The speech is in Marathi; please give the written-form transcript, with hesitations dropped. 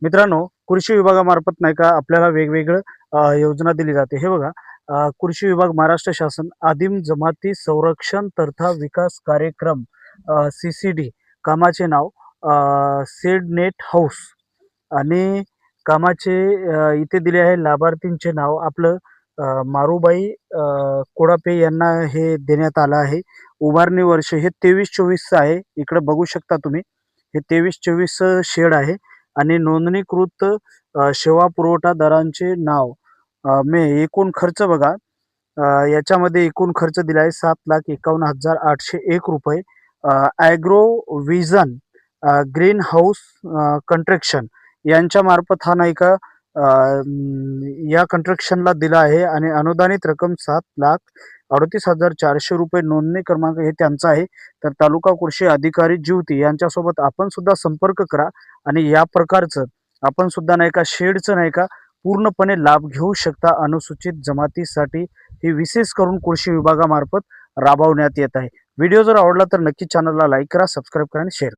मित्रांनो, कृषी विभागामार्फत नाही का आपल्याला वेगवेगळं योजना दिली जाते. हे बघा, कृषी विभाग महाराष्ट्र शासन आदिम जमाती संरक्षण तथा विकास कार्यक्रम CCD कामाचे नाव सीड नेट हाऊस आणि कामाचे इथे दिले आहे लाभार्थींचे नाव आपलं मारूबाई कोडापे यांना हे देण्यात आलं आहे. उभारणी वर्ष हे 23-24 आहे. इकडे बघू शकता तुम्ही. हे 23-24 शेड आहे. आणि नोंदणीकृत सेवा पुरवठादारांचे नाव एकूण खर्च बघा, याच्यामध्ये एकूण खर्च दिला आहे ₹7,51,801. Agro vision green house construction यांच्या मार्फत हा नाही का या कंस्ट्रक्शनला दिला आहे आणि अनुदानित रक्कम ₹7,38,400. नोंदणी क्रमांक हे त्यांचा आहे. तर तालुका कृषी अधिकारी ज्योती यांच्यासोबत आपण सुद्धा संपर्क करा आणि या प्रकारचं आपण सुद्धा नाही का शेडचं नाही का पूर्णपणे लाभ घेऊ शकता. अनुसूचित जमातीसाठी हे विशेष करून कृषी विभागामार्फत राबवण्यात येत आहे. व्हिडिओ जर आवडला तर नक्की चॅनलला लाईक करा, सबस्क्राईब करा आणि शेअर करा.